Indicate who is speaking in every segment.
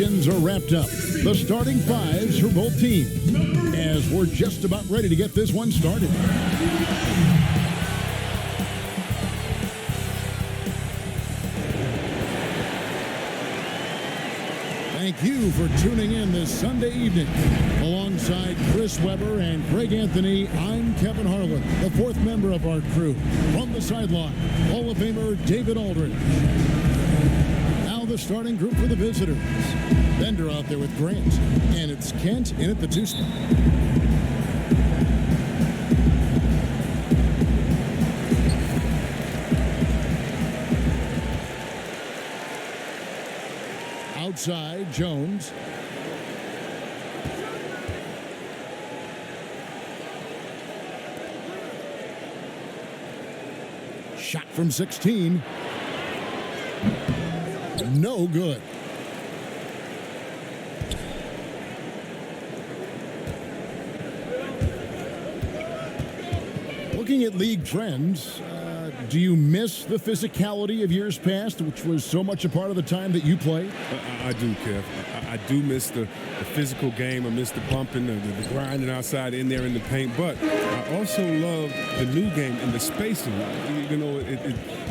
Speaker 1: formations are wrapped up. The starting fives for both teams, as we're just about ready to get this one started. Thank you for tuning in this Sunday evening. Alongside Chris Webber and Greg Anthony, I'm Kevin Harlan, the fourth member of our crew. From the sideline, Hall of Famer David Aldridge. Now the starting group for the visitors. Bender out there with Grant, and it's Kent in at the 2 spot. Outside, Jones. Shot from 16. No good. Looking at league trends, do you miss the physicality of years past, which was so much a part of the time that you played?
Speaker 2: I do, Kev. I do miss the physical game. I miss the bumping, the grinding outside in there in the paint. But I also love the new game and the spacing. You know,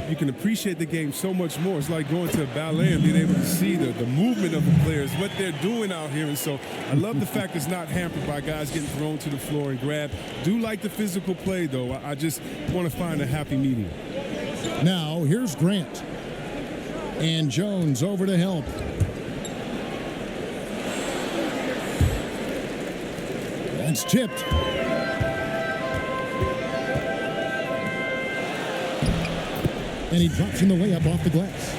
Speaker 2: you can appreciate the game so much more. It's like going to a ballet and being able to see the movement of the players, what they're doing out here. And so I love the fact it's not hampered by guys getting thrown to the floor and grabbed. Do like the physical play, though. I just want to find a happy medium.
Speaker 1: Now, here's Grant. And Jones over to help. That's tipped. And he drops in the layup off the glass.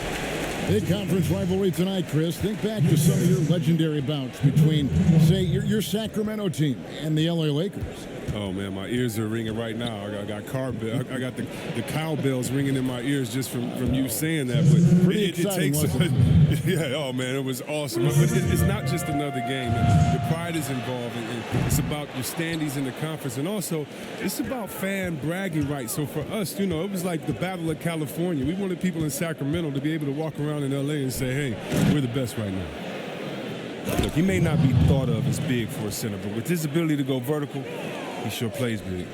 Speaker 1: Big conference rivalry tonight, Chris. Think back to some of your legendary bouts between, say, your Sacramento team and the LA Lakers.
Speaker 2: Oh, man, my ears are ringing right now. I got the cowbells ringing in my ears just from you saying that. But
Speaker 1: pretty exciting, wasn't it?
Speaker 2: Yeah, oh, man, it was awesome. But it's not just another game. The pride is involved. And it's about your standings in the conference. And also, it's about fan bragging rights. So for us, you know, it was like the Battle of California. We wanted people in Sacramento to be able to walk around in L.A. and say, hey, we're the best right now. Look, he may not be thought of as big for a center, but with his ability to go vertical, he sure plays big.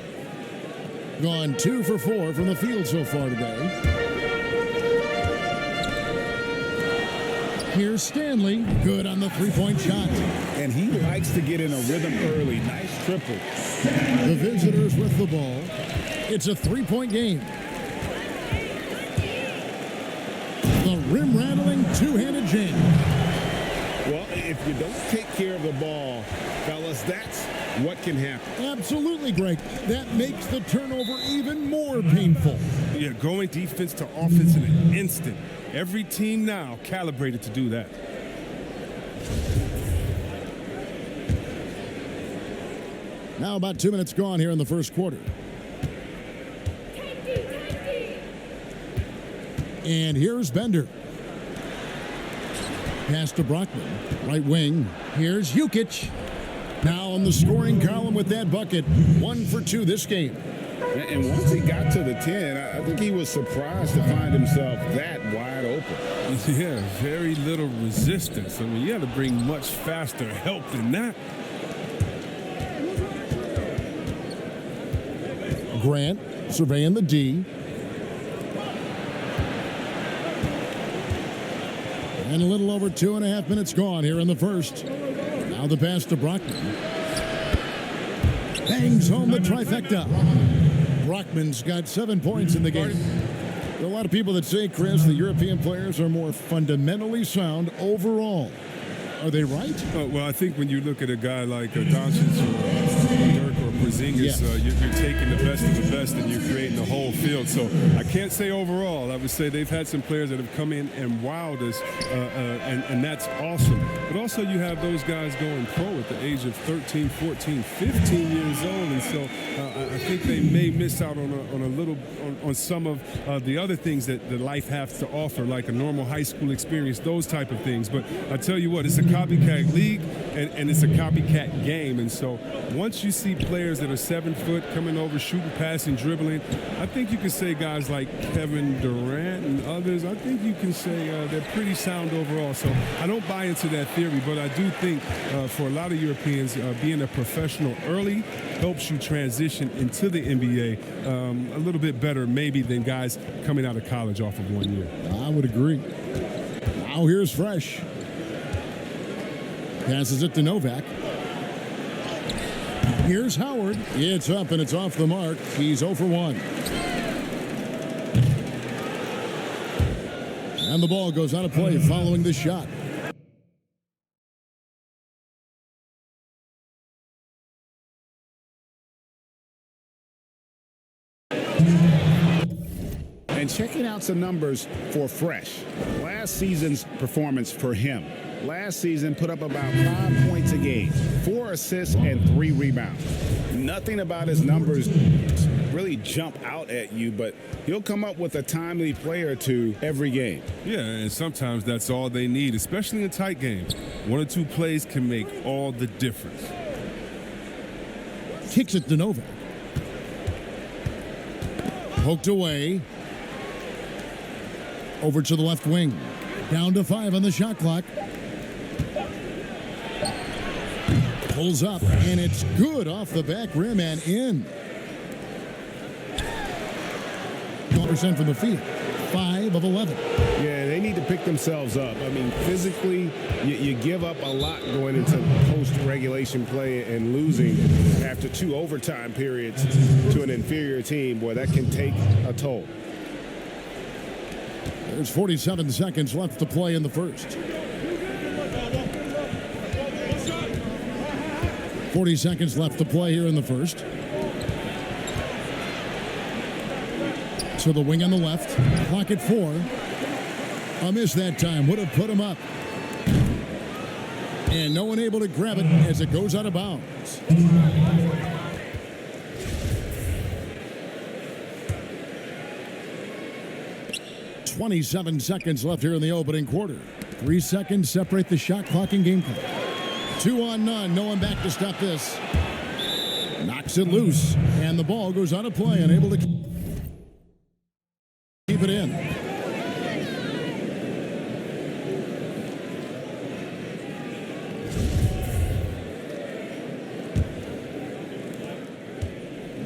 Speaker 1: Gone 2 for 4 from the field so far today. Here's Stanley. Good on the three-point shot.
Speaker 3: And he likes to get in a rhythm early. Nice triple.
Speaker 1: The visitors with the ball. It's a three-point game. The rim-rattling two-handed jam.
Speaker 3: Well, if you don't take care of the ball, fellas, that's what can happen.
Speaker 1: Absolutely, Greg. That makes the turnover even more painful.
Speaker 2: Yeah, going defense to offense in an instant. Every team now calibrated to do that.
Speaker 1: Now about 2 minutes gone here in the first quarter. And here's Bender. Pass to Brockman. Right wing. Here's Jukic. Now on the scoring column with that bucket. 1 for 2 this game.
Speaker 3: And once he got to the 10, I think he was surprised to find himself that wide open.
Speaker 2: Yeah, very little resistance. I mean, you had to bring much faster help than that.
Speaker 1: Grant surveying the D. And a little over 2.5 minutes gone here in the first. Now the pass to Brockman. Bangs home the trifecta. Brockman's got 7 points in the game. There are a lot of people that say, Chris, the European players are more fundamentally sound overall. Are they right?
Speaker 2: Well, I think when you look at a guy like Doncic or Dirk or Porzingis,
Speaker 1: yes.
Speaker 2: You're taking the best of the best and you're creating the whole field. So I can't say overall. I would say they've had some players that have come in and wowed us, and that's awesome. But also you have those guys going pro at the age of 13, 14, 15 years old, and so I think they may miss out on some of the other things that life has to offer, like a normal high school experience, those type of things. But I tell you what, it's a copycat league and it's a copycat game, and so once you see players that are 7 foot coming over, shooting, passing, dribbling, I think you can say guys like Kevin Durant and others, I think you can say they're pretty sound overall. So I don't buy into that theory, but I do think for a lot of Europeans, being a professional early helps you transition into the NBA a little bit better maybe than guys coming out of college off of 1 year.
Speaker 1: I would agree. Now here's Fresh. Passes it to Novak. Here's Howard. It's up and it's off the mark. He's 0 for 1. And the ball goes out of play following the shot.
Speaker 3: And checking out some numbers for Fresh. Last season's performance for him. Last season put up about 5 points a game, 4 assists and 3 rebounds. Nothing about his numbers really jump out at you, but he'll come up with a timely play or two every game.
Speaker 2: Yeah, and sometimes that's all they need, especially in tight games. 1 or 2 plays can make all the difference.
Speaker 1: Kicks it to Novak. Poked away. Over to the left wing. Down to 5 on the shot clock. Pulls up, and it's good off the back rim and in. 12% from the field. 5 of 11.
Speaker 3: Yeah, they need to pick themselves up. I mean, physically, you give up a lot going into post-regulation play and losing after 2 overtime periods to an inferior team. Boy, that can take a toll.
Speaker 1: There's 47 seconds left to play in the first. 40 seconds left to play here in the first. To the wing on the left. Clock at 4. A miss that time. Would have put him up. And no one able to grab it as it goes out of bounds. .27 seconds left here in the opening quarter. 3 seconds separate the shot clock and game clock. 2 on none. No one back to stop this. Knocks it loose. And the ball goes out of play. Unable to keep it in.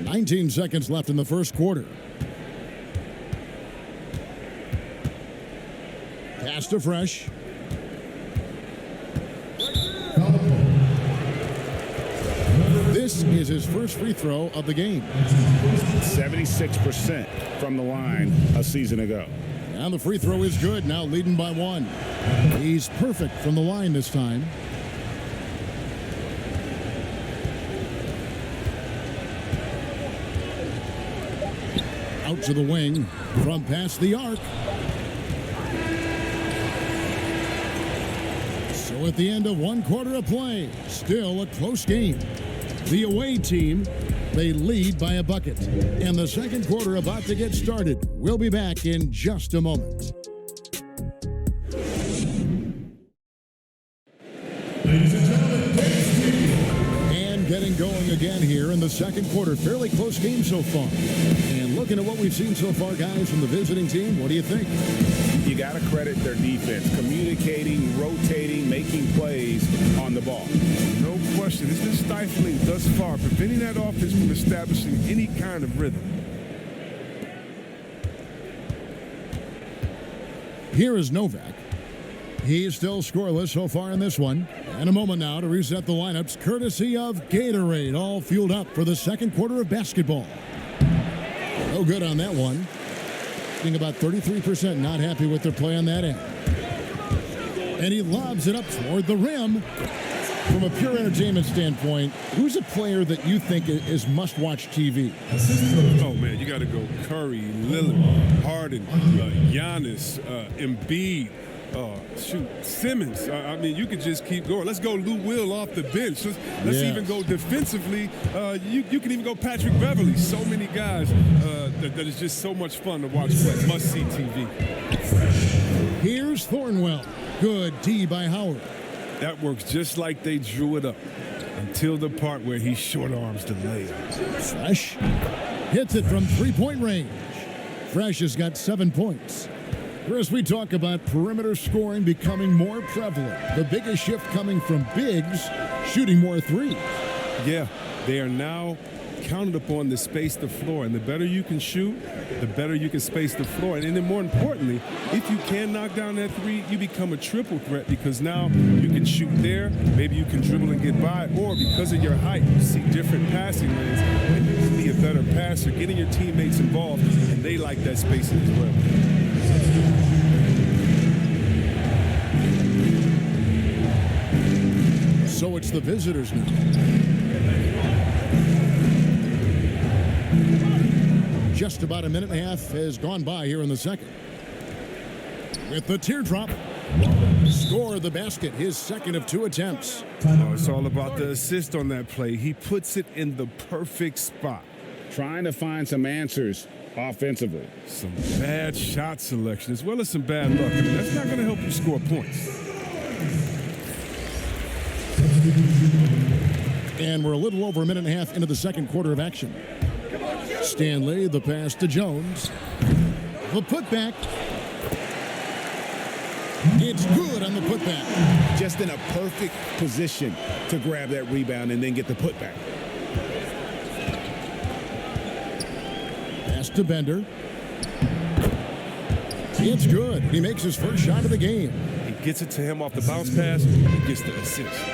Speaker 1: .19 seconds left in the first quarter. Pass to Fresh. This is his first free throw of the game.
Speaker 3: 76% from the line a season ago.
Speaker 1: And the free throw is good, now leading by 1. He's perfect from the line this time. Out to the wing from past the arc. So at the end of 1 quarter of play, still a close game. The away team, they lead by a bucket. And the second quarter about to get started. We'll be back in just a moment. Ladies and gentlemen, and getting going again here in the second quarter. Fairly close game so far. And looking at what we've seen so far, guys, from the visiting team, what do you think?
Speaker 3: You got to credit their defense, communicating, rotating, making plays on the ball.
Speaker 2: No question. It's been stifling thus far, preventing that offense from establishing any kind of rhythm.
Speaker 1: Here is Novak. He's still scoreless so far in this one. And a moment now to reset the lineups, courtesy of Gatorade, all fueled up for the second quarter of basketball. No good on that one. Being about 33% not happy with their play on that end. And he lobs it up toward the rim. From a pure entertainment standpoint, who's a player that you think is must-watch TV?
Speaker 2: Oh, man, you got to go Curry, Lillard, Harden, Giannis, Embiid, Simmons. I mean, you could just keep going. Let's go Lou Will off the bench. Let's even go defensively. You can even go Patrick Beverly. So many guys that is just so much fun to watch play. Must-see TV.
Speaker 1: Here's Thornwell. Good D by Howard.
Speaker 2: That works just like they drew it up until the part where he short arms the layup.
Speaker 1: Fresh hits it from 3-point range. Fresh has got 7 points. Chris, we talk about perimeter scoring becoming more prevalent. The biggest shift coming from bigs shooting more threes.
Speaker 2: Yeah, they are now counted upon to space the floor, and the better you can shoot, the better you can space the floor. And then more importantly, if you can knock down that three, you become a triple threat because now you can shoot there, maybe you can dribble and get by, or because of your height, you see different passing lanes, and you can be a better passer, getting your teammates involved, and they like that spacing as well.
Speaker 1: So it's the visitors now. Just about a minute and a half has gone by here in the second. With the teardrop, score the basket, his second of 2 attempts.
Speaker 2: Oh, it's all about the assist on that play. He puts it in the perfect spot.
Speaker 3: Trying to find some answers offensively.
Speaker 2: Some bad shot selection as well as some bad luck. I mean, that's not going to help you score points.
Speaker 1: And we're a little over a minute and a half into the second quarter of action. Stanley, the pass to Jones. The putback. It's good on the putback.
Speaker 3: Just in a perfect position to grab that rebound and then get the putback.
Speaker 1: Pass to Bender. It's good. He makes his first shot of the game.
Speaker 2: He gets it to him off the bounce pass. He gets the assist.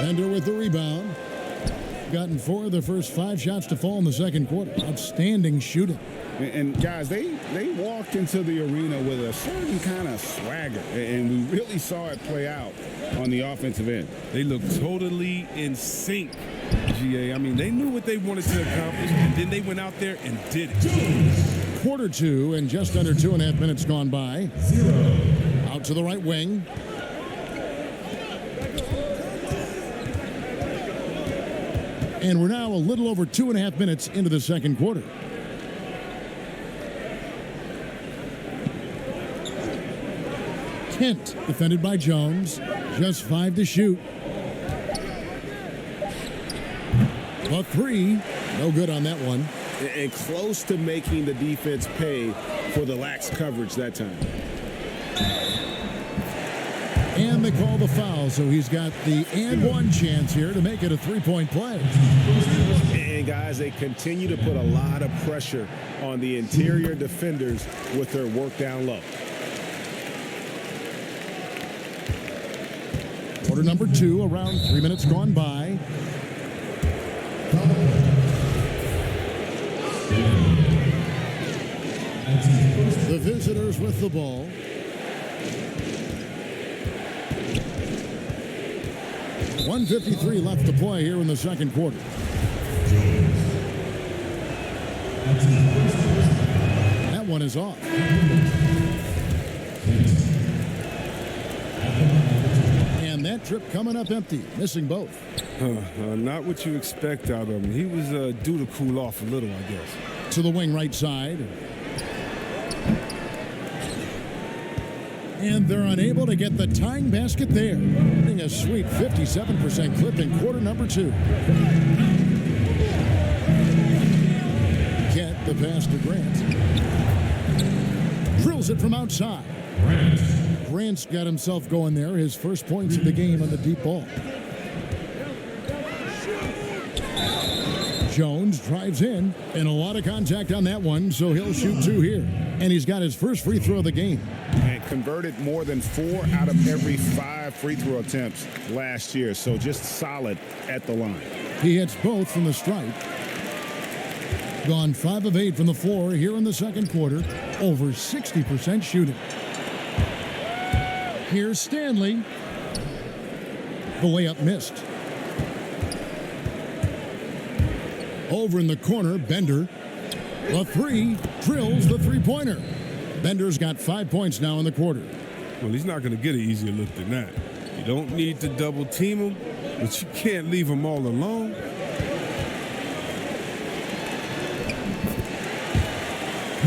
Speaker 1: Bender with the rebound. Gotten 4 of the first 5 shots to fall in the second quarter. Outstanding shooting.
Speaker 3: And guys, they walked into the arena with a certain kind of swagger, and we really saw it play out on the offensive end.
Speaker 2: They look totally in sync, GA. I mean, they knew what they wanted to accomplish, and then they went out there and did it.
Speaker 1: Quarter 2 and just under 2.5 minutes gone by. Out to the right wing. And we're now a little over 2.5 minutes into the second quarter. Kent defended by Jones. Just 5 to shoot. A 3. No good on that one.
Speaker 3: And close to making the defense pay for the lax coverage that time.
Speaker 1: And they call the foul, so he's got the and one chance here to make it a 3-point play.
Speaker 3: And guys, they continue to put a lot of pressure on the interior defenders with their work down low.
Speaker 1: Quarter number 2, around 3 minutes gone by. The visitors with the ball. .153 left to play here in the second quarter. That one is off. And that trip coming up empty, missing both.
Speaker 2: Not what you expect out of him. He was due to cool off a little, I guess.
Speaker 1: To the wing right side. And they're unable to get the tying basket there. Getting a sweet 57% clip in quarter number 2. Get the pass to Grant. Drills it from outside. Grant's got himself going there. His first points of the game on the deep ball. Jones drives in, and a lot of contact on that one, so he'll shoot 2 here. And he's got his first free throw of the game.
Speaker 3: And converted more than 4 out of every 5 free throw attempts last year, so just solid at the line.
Speaker 1: He hits both from the stripe. Gone 5 of 8 from the floor here in the second quarter. Over 60% shooting. Here's Stanley. The layup missed. Over in the corner, Bender. The 3 drills the three-pointer. Bender's got 5 points now in the quarter.
Speaker 2: Well, he's not going to get an easier look than that. You don't need to double team him, but you can't leave him all alone.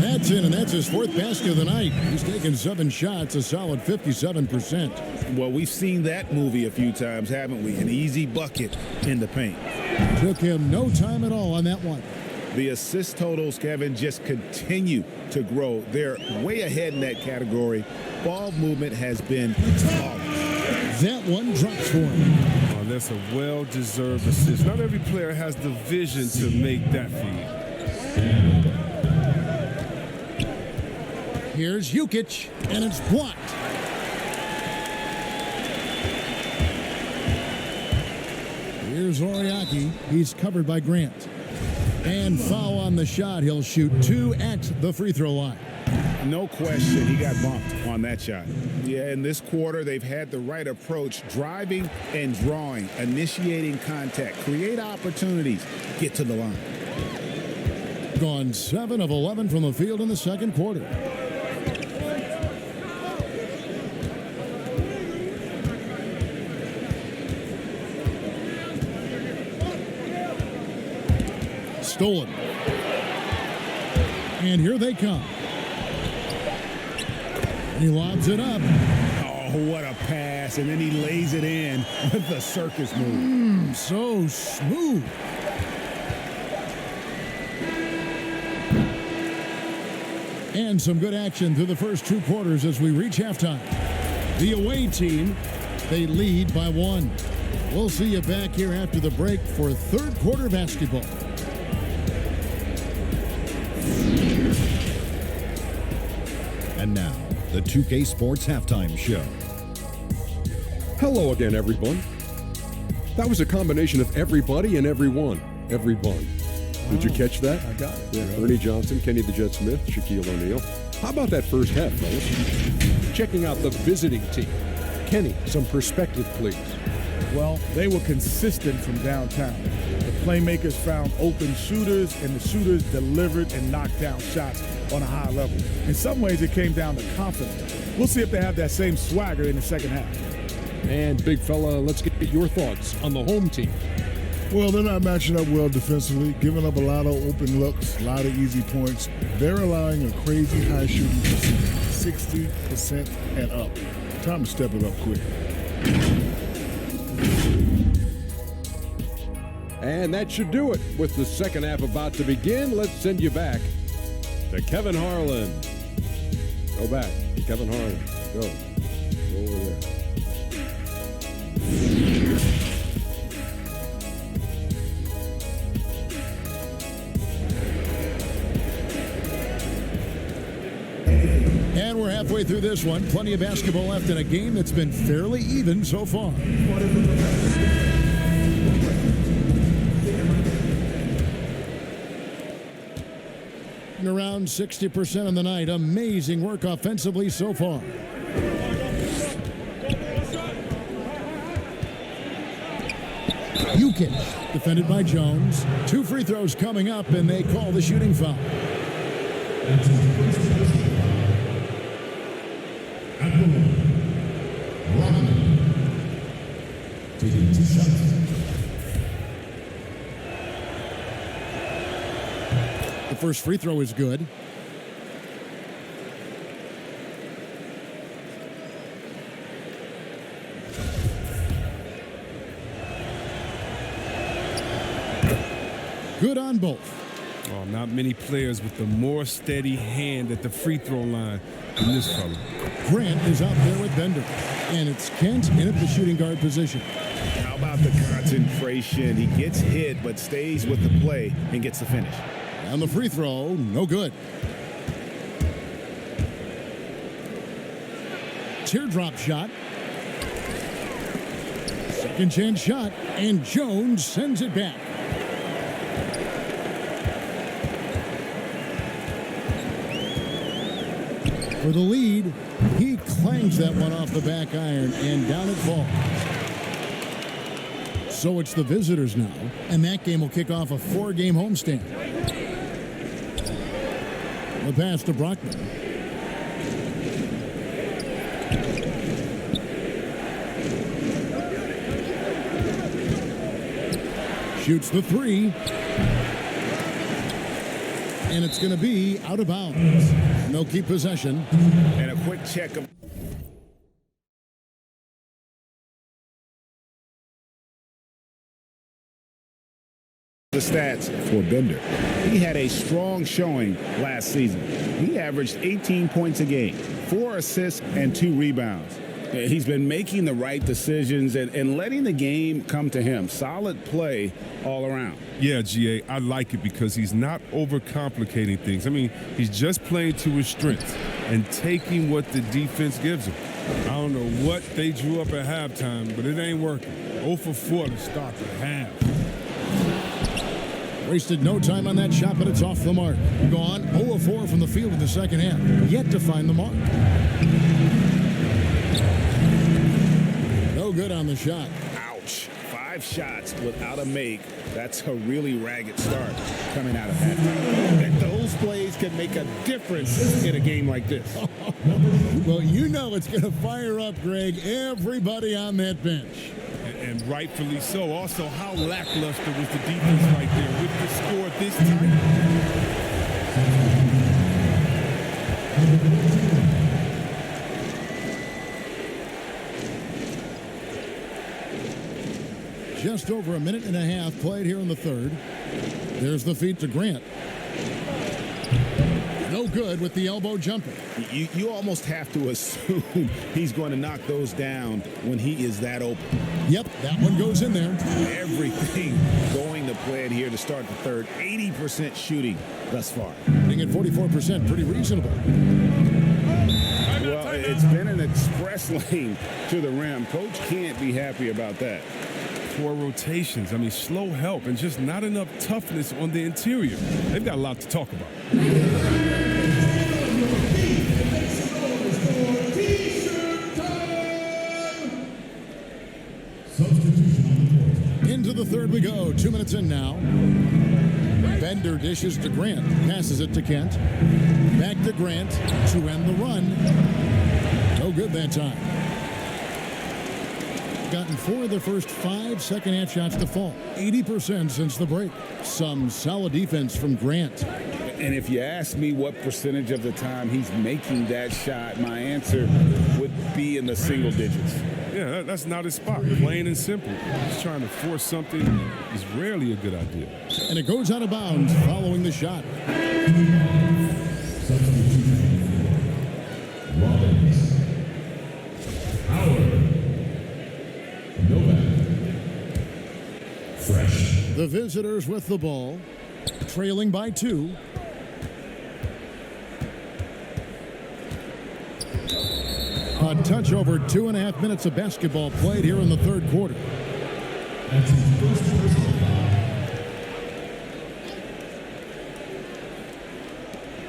Speaker 1: That's in, and that's his fourth basket of the night. He's taken 7 shots, a solid 57%.
Speaker 3: Well, we've seen that movie a few times, haven't we? An easy bucket in the paint.
Speaker 1: Took him no time at all on that one.
Speaker 3: The assist totals, Kevin, just continue to grow. They're way ahead in that category. Ball movement has been flawless.
Speaker 1: That one drops for him.
Speaker 2: Oh, that's a well-deserved assist. Not every player has the vision to make that feed.
Speaker 1: Here's Jukic, and it's blocked. Here's Oriaki. He's covered by Grant. And foul on the shot. He'll shoot 2 at the free throw line.
Speaker 3: No question, he got bumped on that shot. Yeah, in this quarter, they've had the right approach, driving and drawing, initiating contact, create opportunities, get to the line.
Speaker 1: Gone 7 of 11 from the field in the second quarter. Stolen. And here they come. And he lobs it up.
Speaker 3: Oh, what a pass. And then he lays it in with the circus move.
Speaker 1: So smooth. And some good action through the first 2 quarters as we reach halftime. The away team, they lead by 1. We'll see you back here after the break for third quarter basketball.
Speaker 4: And now, the 2K Sports Halftime Show.
Speaker 5: Hello again, everyone. That was a combination of everybody and everyone. Everyone. Did you catch that?
Speaker 6: I got it.
Speaker 5: Yeah, Ernie Johnson, Kenny the Jet Smith, Shaquille O'Neal. How about that first half, fellas? Checking out the visiting team. Kenny, some perspective, please.
Speaker 6: Well, they were consistent from downtown. The playmakers found open shooters, and the shooters delivered and knocked down shots on a high level. In some ways, it came down to confidence. We'll see if they have that same swagger in the second half.
Speaker 5: And big fella, let's get your thoughts on the home team.
Speaker 7: Well, they're not matching up well defensively, giving up a lot of open looks, a lot of easy points. They're allowing a crazy high shooting percentage, 60% and up. Time to step it up quick.
Speaker 5: And that should do it. With the second half about to begin, let's send you back to Kevin Harlan. Go back. Kevin Harlan. Go. Go over there.
Speaker 1: And we're halfway through this one. Plenty of basketball left in a game that's been fairly even so far. Around 60% on the night. Amazing work offensively so far. Jukic, defended by Jones. 2 free throws coming up, and they call the shooting foul. Taking 2 shots. The first free throw is good. Good on both.
Speaker 2: Oh, not many players with a more steady hand at the free throw line than this fella.
Speaker 1: Grant is out there with Bender. And it's Kent in at the shooting guard position.
Speaker 3: How about the concentration? He gets hit, but stays with the play and gets the finish.
Speaker 1: And the free throw, no good. Teardrop shot. Second chance shot, and Jones sends it back. For the lead, he clangs that one off the back iron, and down it falls. So it's the visitors now, and that game will kick off a 4-game homestand. The pass to Brockman. Shoots the 3. And it's going to be out of bounds. And they'll keep possession.
Speaker 3: And a quick check of the stats for Bender. He had a strong showing last season. He averaged 18 points a game, 4 assists, and 2 rebounds. He's been making the right decisions and letting the game come to him. Solid play all around.
Speaker 2: Yeah, GA, I like it because he's not overcomplicating things. I mean, he's just playing to his strengths and taking what the defense gives him. I don't know what they drew up at halftime, but it ain't working. 0 for 4 to start the half.
Speaker 1: Wasted no time on that shot, but it's off the mark. Gone 0 of 4 from the field in the second half. Yet to find the mark. No good on the shot.
Speaker 3: Ouch. 5 shots without a make. That's a really ragged start coming out of halftime. And those plays can make a difference in a game like this.
Speaker 1: Well, you know it's going to fire up, Greg, everybody on that bench.
Speaker 2: And rightfully so. Also, how lackluster was the defense right there with the score this time?
Speaker 1: Just over a minute and a half played here in the third. There's the feed to Grant. No good with the elbow jumper.
Speaker 3: You almost have to assume he's going to knock those down when he is that open.
Speaker 1: Yep, that one goes in there.
Speaker 3: Everything going to plan here to start the third. 80% shooting thus far.
Speaker 1: Being at 44%, pretty reasonable.
Speaker 3: Well, it's been an express lane to the rim. Coach can't be happy about that.
Speaker 2: 4 rotations. I mean, slow help and just not enough toughness on the interior. They've got a lot to talk about.
Speaker 1: Into the third we go. 2 minutes in now. Bender dishes to Grant. Passes it to Kent. Back to Grant to end the run. No good that time. Gotten 4 of the first 5 second-half shots to fall. 80% since the break. Some solid defense from Grant.
Speaker 3: And if you ask me what percentage of the time he's making that shot, my answer would be in the single digits.
Speaker 2: Yeah, that's not his spot. Plain and simple. Just trying to force something is rarely a good idea.
Speaker 1: And it goes out of bounds following the shot. The visitors with the ball, trailing by 2. A touch over 2.5 minutes of basketball played here in the third quarter.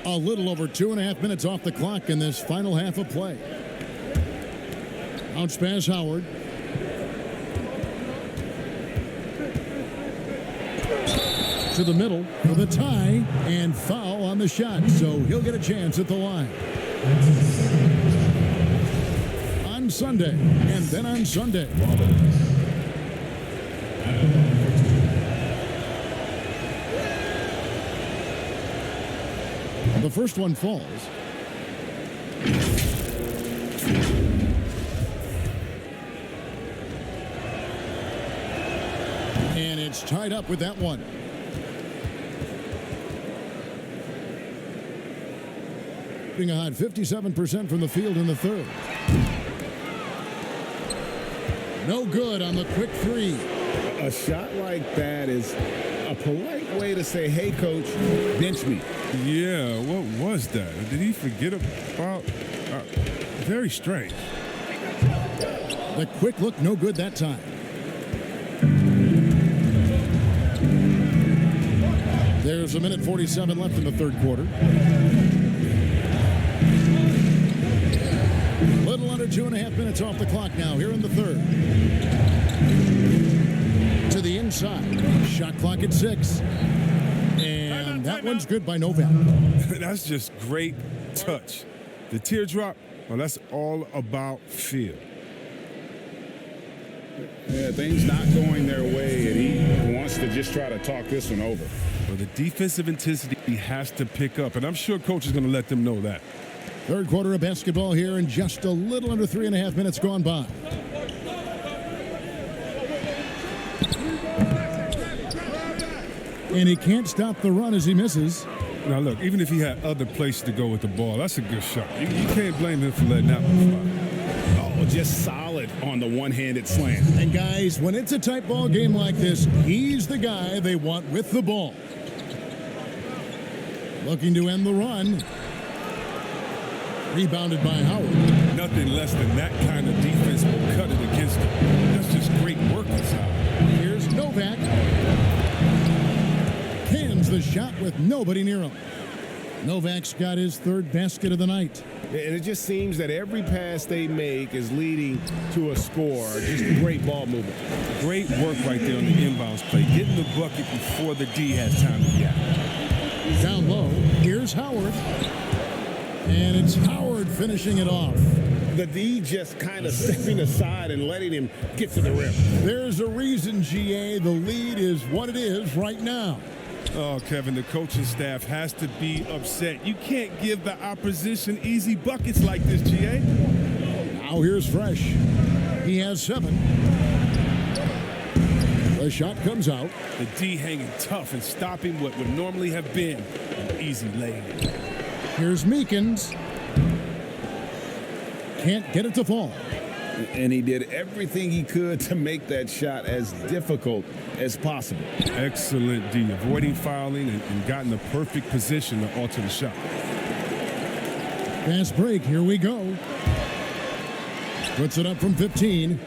Speaker 1: A little over 2.5 minutes off the clock in this final half of play. Bounce pass Howard. To the middle for the tie and foul on the shot, so he'll get a chance at the line. On Sunday and then on Sunday. The first one falls. And it's tied up with that one. A hot 57% from the field in the third. No good on the quick 3.
Speaker 3: A shot like that is a polite way to say, hey, coach, bench me.
Speaker 2: Yeah, what was that? Did he forget about... very strange.
Speaker 1: The quick look, no good that time. There's a minute 47 left in the third quarter. Little under 2.5 minutes off the clock now here in the third. To the inside. Shot clock at 6. And that one's good by Novak.
Speaker 2: That's just great touch. The teardrop, well, that's all about feel.
Speaker 3: Yeah, things not going their way, and he wants to just try to talk this one over.
Speaker 2: Well, the defensive intensity has to pick up, and I'm sure coach is going to let them know that.
Speaker 1: Third quarter of basketball here, and just a little under 3.5 minutes gone by. And he can't stop the run as he misses.
Speaker 2: Now, look, even if he had other places to go with the ball, that's a good shot. You can't blame him for letting that one fly.
Speaker 3: Oh, just solid on the one-handed slam.
Speaker 1: And guys, when it's a tight ball game like this, he's the guy they want with the ball. Looking to end the run. Rebounded by Howard.
Speaker 2: Nothing less than that kind of defense will cut it against him. That's just great work this Howard.
Speaker 1: Here's Novak. Cans the shot with nobody near him. Novak's got his third basket of the night.
Speaker 3: And it just seems that every pass they make is leading to a score. Just great ball movement.
Speaker 2: Great work right there on the inbounds play. Getting the bucket before the D has time to react.
Speaker 1: Down low, here's Howard. And it's Howard finishing it off.
Speaker 3: The D just kind of stepping aside and letting him get to the rim.
Speaker 1: There's a reason, GA, the lead is what it is right now.
Speaker 2: Oh, Kevin, the coaching staff has to be upset. You can't give the opposition easy buckets like this, GA.
Speaker 1: Now here's Fresh. He has 7. The shot comes out.
Speaker 2: The D hanging tough and stopping what would normally have been an easy lay.
Speaker 1: Here's Meekins. Can't get it to fall.
Speaker 3: And he did everything he could to make that shot as difficult as possible.
Speaker 2: Excellent D, avoiding fouling and gotten the perfect position to alter the shot.
Speaker 1: Fast break, here we go. Puts it up from 15.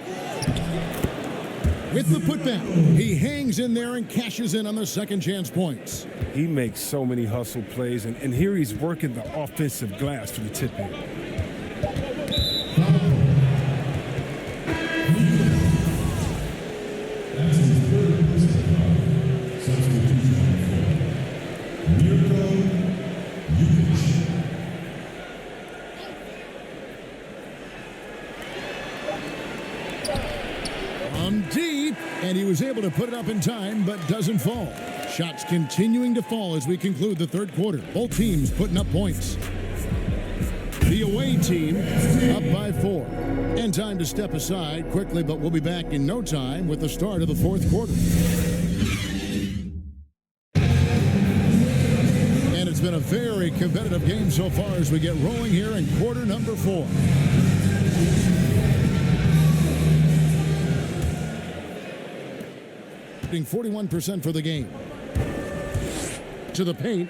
Speaker 1: With the putback, he hangs in there and cashes in on the second chance points.
Speaker 2: He makes so many hustle plays, and here he's working the offensive glass for the tip-in.
Speaker 1: Deep, and he was able to put it up in time, but doesn't fall. Shots continuing to fall as we conclude the third quarter. Both teams putting up points. The away team up by 4. And time to step aside quickly, but we'll be back in no time with the start of the fourth quarter. And it's been a very competitive game so far as we get rolling here in quarter number 4. 41% for the game. To the paint.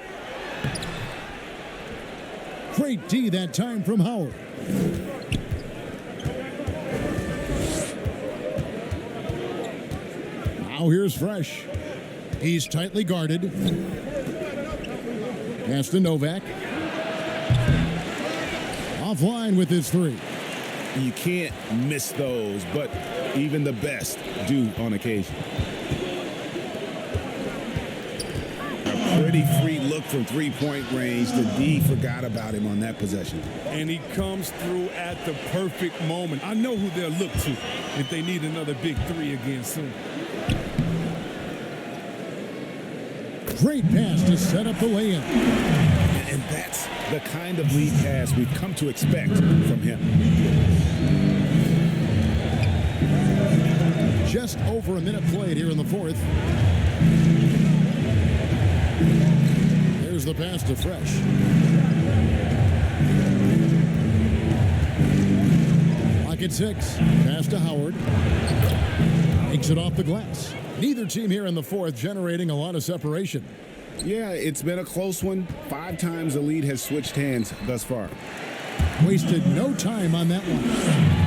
Speaker 1: Great D that time from Howard. Now here's Fresh. He's tightly guarded. Pass to Novak. Offline with his 3.
Speaker 3: You can't miss those, but even the best do on occasion. Pretty free look from three-point range. The D forgot about him on that possession.
Speaker 2: And he comes through at the perfect moment. I know who they'll look to if they need another big 3 again soon.
Speaker 1: Great pass to set up the lay-in.
Speaker 3: And that's the kind of lead pass we've come to expect from him.
Speaker 1: Just over a minute played here in the fourth. There's the pass to Fresh. Lock at 6. Pass to Howard. Takes it off the glass. Neither team here in the fourth generating a lot of separation.
Speaker 3: Yeah, it's been a close one. 5 times the lead has switched hands thus far.
Speaker 1: Wasted no time on that one.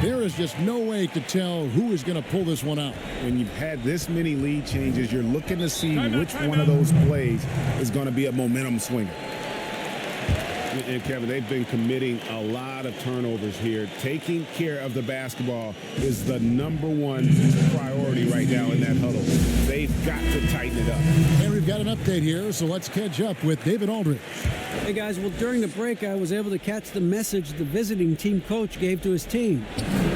Speaker 1: There is just no way to tell who is going to pull this one out.
Speaker 3: When you've had this many lead changes, you're looking to see which one of those plays is going to be a momentum swinger. And Kevin, they've been committing a lot of turnovers here. Taking care of the basketball is the #1 priority right now in that huddle. They've got to tighten it up.
Speaker 1: And we've got an update here, so let's catch up with David Aldridge.
Speaker 8: Hey guys, well during the break I was able to catch the message the visiting team coach gave to his team.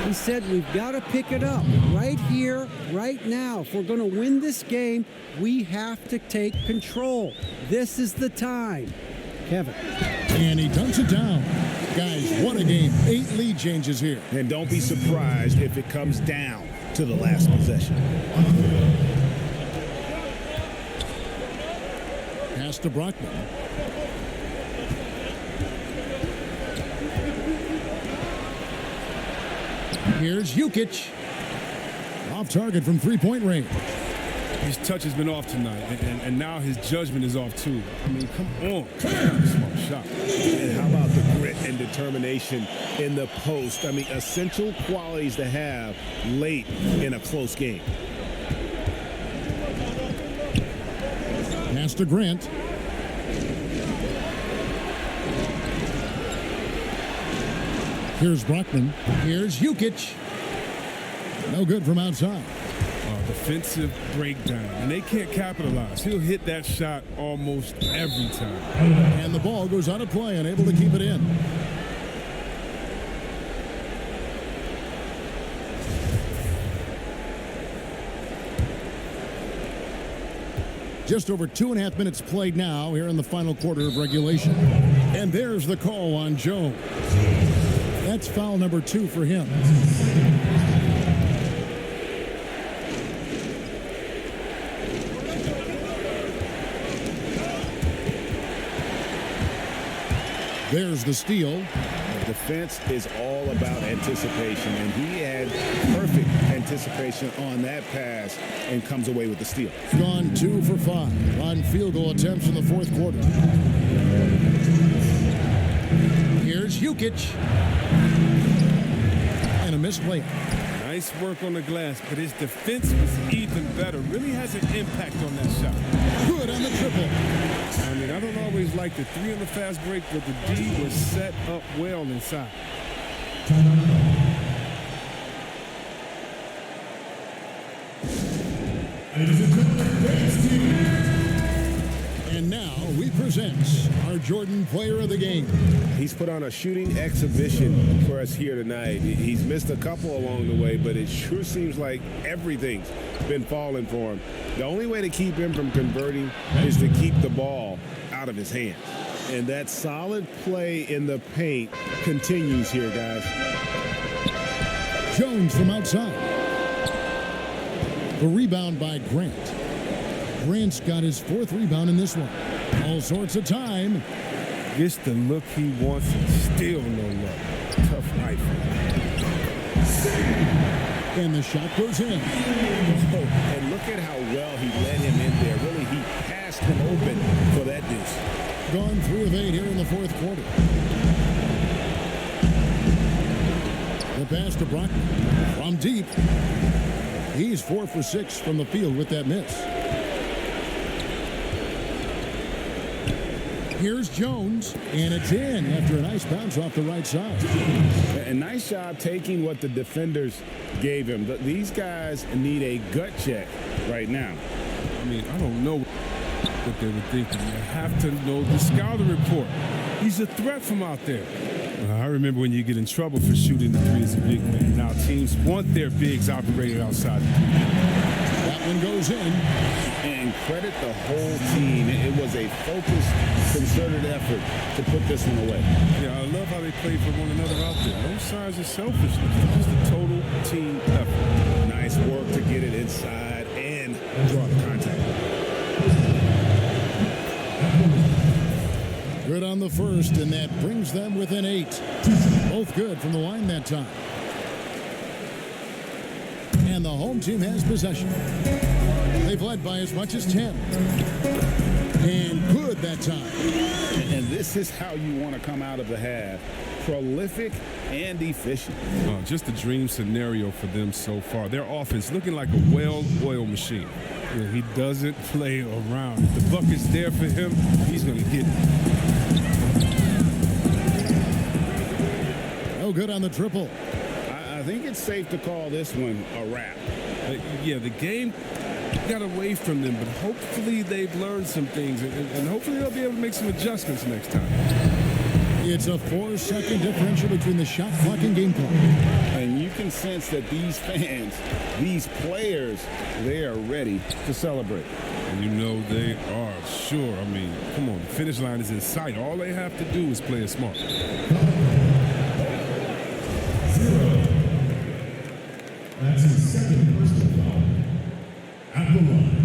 Speaker 8: He said we've got to pick it up right here, right now. If we're going to win this game, we have to take control. This is the time. Kevin.
Speaker 1: And he dunks it down. Guys, what a game. 8 lead changes here.
Speaker 3: And don't be surprised if it comes down to the last possession.
Speaker 1: Pass to Brockman. Here's Jukic. Off target from three-point range.
Speaker 2: His touch has been off tonight, and now his judgment is off too. I mean, come on. Smart shot.
Speaker 3: And how about the grit and determination in the post? I mean, essential qualities to have late in a close game.
Speaker 1: Pass to Grant. Here's Brockman. Here's Jukic. No good from outside.
Speaker 2: Defensive breakdown, and they can't capitalize. He'll hit that shot almost every time.
Speaker 1: And the ball goes out of play, unable to keep it in. Just over 2.5 minutes played now here in the final quarter of regulation. And there's the call on Jones. That's foul number 2 for him. There's the steal.
Speaker 3: Defense is all about anticipation, and he had perfect anticipation on that pass and comes away with the steal.
Speaker 1: Gone 2 for 5 on field goal attempts in the fourth quarter. Here's Jukic. And a missed layup.
Speaker 2: Nice work on the glass, but his defense was even better. Really has an impact on that shot.
Speaker 1: Good on the triple.
Speaker 2: I mean, I don't always like the 3 on the fast break, but the D was set up well inside.
Speaker 1: And now we present our Jordan Player of the Game.
Speaker 3: He's put on a shooting exhibition for us here tonight. He's missed a couple along the way, but it sure seems like everything's been falling for him. The only way to keep him from converting is to keep the ball out of his hands. And that solid play in the paint continues here, guys.
Speaker 1: Jones from outside. The rebound by Grant. Grant's got his 4th rebound in this one. All sorts of time.
Speaker 2: Gets the look he wants and still no luck. Tough night for him.
Speaker 1: And the shot goes in.
Speaker 3: And look at how well he let him in there. Really, he passed him open for that deuce.
Speaker 1: Gone 3 of 8 here in the fourth quarter. The pass to Brockman from deep. He's 4 for 6 from the field with that miss. Here's Jones, and it's in after a nice bounce off the right side.
Speaker 3: A nice job taking what the defenders gave him. These guys need a gut check right now.
Speaker 2: I mean, I don't know what they were thinking. You have to know the scouting report. He's a threat from out there. I remember when you get in trouble for shooting the 3 as a big man. Now teams want their bigs operating outside.
Speaker 1: That one goes in.
Speaker 3: And credit the whole team. It was a focused, concerted effort to put this one away.
Speaker 2: Yeah, I love how they play for one another out there. No signs of selfishness. Just a total team effort.
Speaker 3: Nice work to get it inside and draw the contact.
Speaker 1: Good on the first, and that brings them within 8. Both good from the line that time. And the home team has possession. They've led by as much as 10. And good that time.
Speaker 3: And this is how you want to come out of the half. Prolific and efficient.
Speaker 2: Just a dream scenario for them so far. Their offense looking like a well-oiled machine. You know, he doesn't play around. If the bucket's there for him, he's going to get it.
Speaker 1: No good on the triple.
Speaker 3: I think it's safe to call this one a wrap.
Speaker 2: Yeah, the game got away from them, but hopefully they've learned some things, and hopefully they'll be able to make some adjustments next time.
Speaker 1: It's a 4-second differential between the shot clock and game clock.
Speaker 3: And you can sense that these fans, these players, they are ready to celebrate.
Speaker 2: And you know they are sure. I mean, come on, the finish line is in sight. All they have to do is play it smart.
Speaker 9: That's his second personal foul. At the line.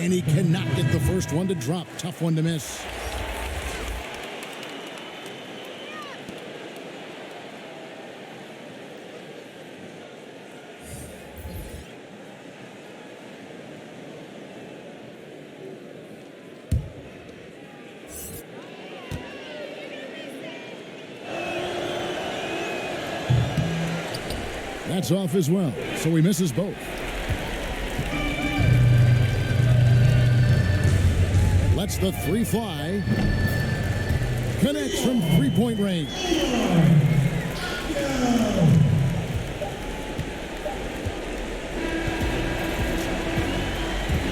Speaker 1: And he cannot get the first one to drop. Tough one to miss. That's off as well, so he misses both. Lets the three fly. Connects from three-point range.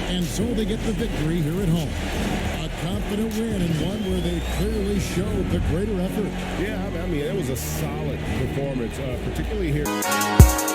Speaker 1: And so they get the victory here at home. A confident win and one where they clearly showed the greater effort.
Speaker 3: Yeah, I mean, it was a solid performance, particularly here.